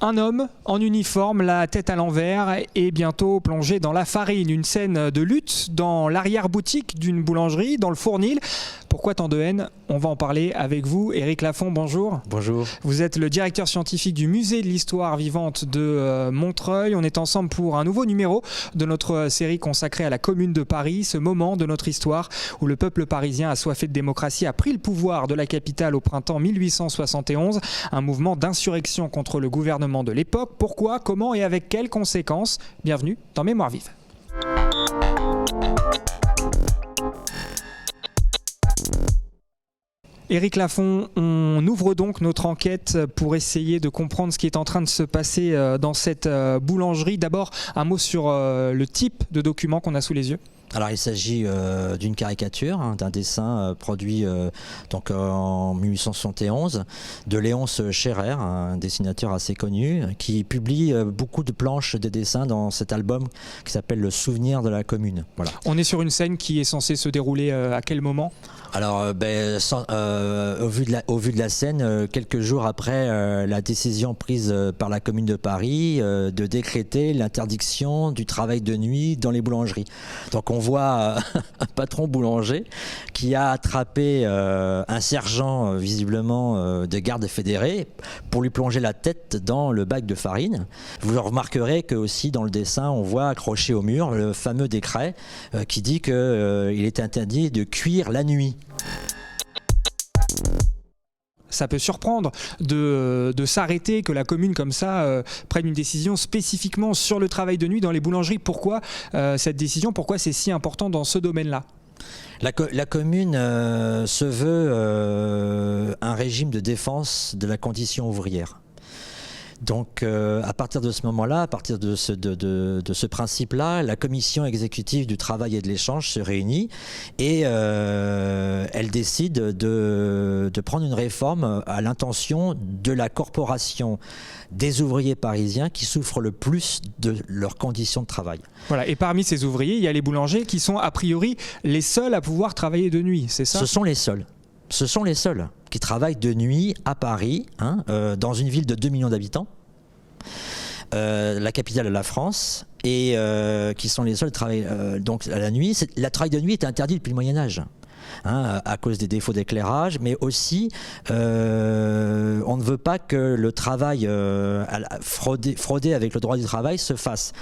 Un homme en uniforme, la tête à l'envers et bientôt plongé dans la farine. Une scène de lutte dans l'arrière-boutique d'une boulangerie, dans le Fournil. Pourquoi tant de haine? On va en parler avec vous. Éric Lafont, bonjour. Bonjour. Vous êtes le directeur scientifique du musée de l'histoire vivante de Montreuil. On est ensemble pour un nouveau numéro de notre série consacrée à la Commune de Paris. Ce moment de notre histoire où le peuple parisien assoiffé de démocratie a pris le pouvoir de la capitale au printemps 1871. Un mouvement d'insurrection contre le gouvernement de l'époque. Pourquoi, comment et avec quelles conséquences? Bienvenue dans Mémoire vive. Éric Lafont, on ouvre donc notre enquête pour essayer de comprendre ce qui est en train de se passer dans cette boulangerie. D'abord, un mot sur le type de document qu'on a sous les yeux. Alors il s'agit d'une caricature, d'un dessin produit donc en 1871 de Léonce Scherrer, un dessinateur assez connu, qui publie beaucoup de planches de dessins dans cet album qui s'appelle Le souvenir de la commune. Voilà. On est sur une scène qui est censée se dérouler à quel moment? Alors, au vu de la scène, quelques jours après la décision prise par la Commune de Paris de décréter l'interdiction du travail de nuit dans les boulangeries. Donc on voit un patron boulanger qui a attrapé un sergent visiblement de garde fédérés pour lui plonger la tête dans le bac de farine. Vous remarquerez que aussi dans le dessin on voit accroché au mur le fameux décret qui dit qu'il est interdit de cuire la nuit. Ça peut surprendre de s'arrêter, que la commune comme ça prenne une décision spécifiquement sur le travail de nuit dans les boulangeries. Pourquoi cette décision? Pourquoi c'est si important dans ce domaine-là? La commune se veut un régime de défense de la condition ouvrière. Donc à partir de ce moment-là, à partir de ce principe-là, la commission exécutive du travail et de l'échange se réunit et elle décide de prendre une réforme à l'intention de la corporation des ouvriers parisiens qui souffrent le plus de leurs conditions de travail. Voilà. Et parmi ces ouvriers, il y a les boulangers qui sont a priori les seuls à pouvoir travailler de nuit, c'est ça? Ce sont les seuls. Ce sont les seuls qui travaillent de nuit à Paris, dans une ville de 2 millions d'habitants, la capitale de la France, et qui sont les seuls à travailler donc à la nuit. Le travail de nuit est interdit depuis le Moyen-Âge. À cause des défauts d'éclairage, mais aussi on ne veut pas que le travail fraudé avec le droit du travail se fasse.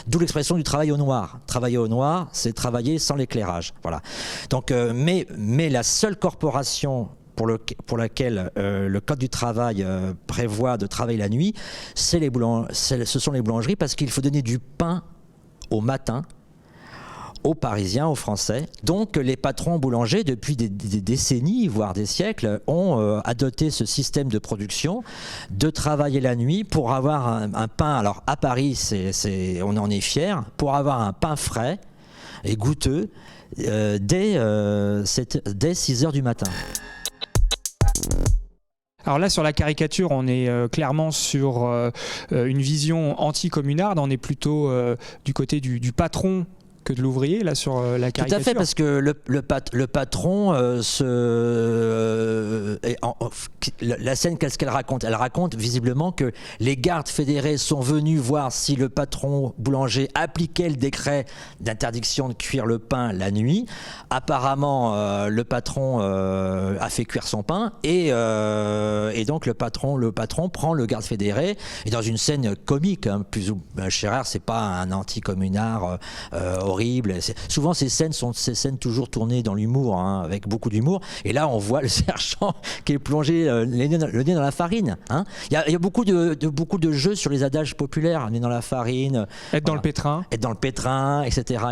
D'où l'expression du travail au noir. Travailler au noir, c'est travailler sans l'éclairage. Voilà. Donc, mais la seule corporation pour laquelle le Code du travail prévoit de travailler la nuit, ce sont les boulangeries, parce qu'il faut donner du pain au matin aux Parisiens, aux Français. Donc les patrons boulangers, depuis des décennies, voire des siècles, ont adopté ce système de production, de travailler la nuit pour avoir un pain. Alors à Paris, on en est fiers, pour avoir un pain frais et goûteux dès 6 heures du matin. Alors là, sur la caricature, on est clairement sur une vision anti-communarde. On est plutôt du côté du patron que de l'ouvrier, là, sur la caricature. Tout à fait, parce que le patron, la scène, qu'est-ce qu'elle raconte? Elle raconte visiblement que les gardes fédérés sont venus voir si le patron boulanger appliquait le décret d'interdiction de cuire le pain la nuit. Apparemment, le patron a fait cuire son pain, et donc le patron prend le garde fédéré, et dans une scène comique, Scherrer, c'est pas un anti-communard horrible. Souvent ces scènes sont toujours tournées dans l'humour, avec beaucoup d'humour, et là on voit le sergent qui est plongé le nez dans la farine. Il y a beaucoup de jeux sur les adages populaires, nez dans la farine, être dans le pétrin, etc.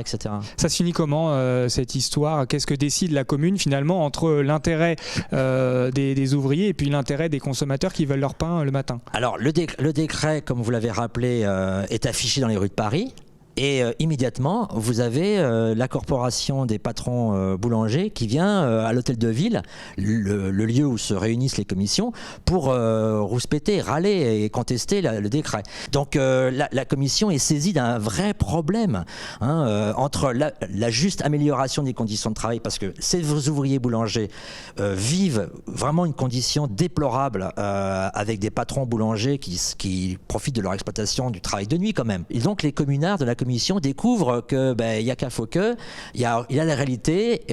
Ça se finit comment cette histoire? Qu'est-ce que décide la commune finalement entre l'intérêt des ouvriers et puis l'intérêt des consommateurs qui veulent leur pain le matin? Alors le décret, comme vous l'avez rappelé, est affiché dans les rues de Paris. Et immédiatement, vous avez la corporation des patrons boulangers qui vient à l'hôtel de ville, le lieu où se réunissent les commissions, pour rouspéter, râler et contester le décret. Donc la commission est saisie d'un vrai problème entre la juste amélioration des conditions de travail, parce que ces ouvriers boulangers vivent vraiment une condition déplorable avec des patrons boulangers qui profitent de leur exploitation du travail de nuit quand même. Et donc les communards de la commission découvrent que il y a qu'à faut que, il y a la réalité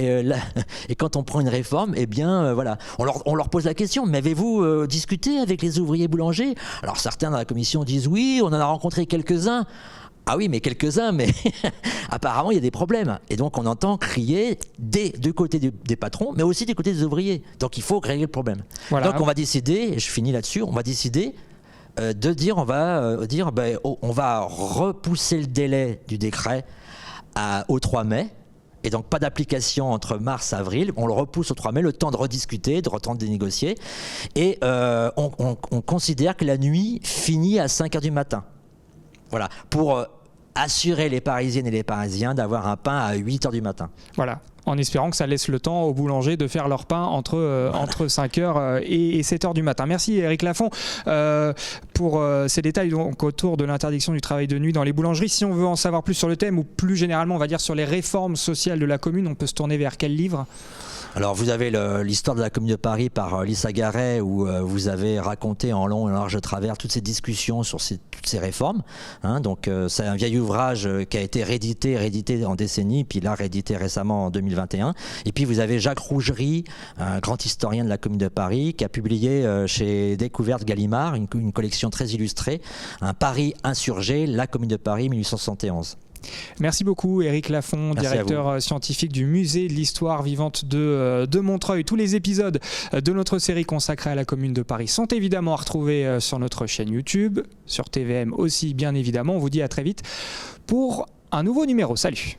et quand on prend une réforme, eh bien voilà, on leur pose la question, mais avez-vous discuté avec les ouvriers boulangers? Alors certains dans la commission disent oui, on en a rencontré quelques-uns. Ah oui, mais quelques-uns, mais apparemment il y a des problèmes. Et donc on entend crier du côté des patrons, mais aussi du côté des ouvriers. Donc il faut régler le problème. Voilà. Donc on va décider, et je finis là-dessus, on va décider de dire, on va repousser le délai du décret au 3 mai. Et donc pas d'application entre mars et avril, on le repousse au 3 mai, le temps de rediscuter, de négocier. Et on considère que la nuit finit à 5h du matin. Voilà, pour assurer les Parisiennes et les Parisiens d'avoir un pain à 8h du matin. Voilà, en espérant que ça laisse le temps aux boulangers de faire leur pain entre 5h et 7h du matin. Merci Éric Lafont pour ces détails donc, autour de l'interdiction du travail de nuit dans les boulangeries. Si on veut en savoir plus sur le thème, ou plus généralement on va dire sur les réformes sociales de la commune, on peut se tourner vers quel livre ? Alors vous avez l'histoire de la Commune de Paris par Lisa Garet, où vous avez raconté en long et en large de travers toutes ces discussions sur toutes ces réformes. Donc c'est un vieil ouvrage qui a été réédité en décennies, puis là réédité récemment en 2021. Et puis vous avez Jacques Rougerie, un grand historien de la Commune de Paris, qui a publié chez Découverte Gallimard une collection très illustrée, un Paris insurgé, la Commune de Paris 1871. Merci beaucoup Éric Lafont, directeur scientifique du musée de l'histoire vivante de Montreuil. Tous les épisodes de notre série consacrée à la Commune de Paris sont évidemment à retrouver sur notre chaîne YouTube, sur TVM aussi bien évidemment. On vous dit à très vite pour un nouveau numéro. Salut!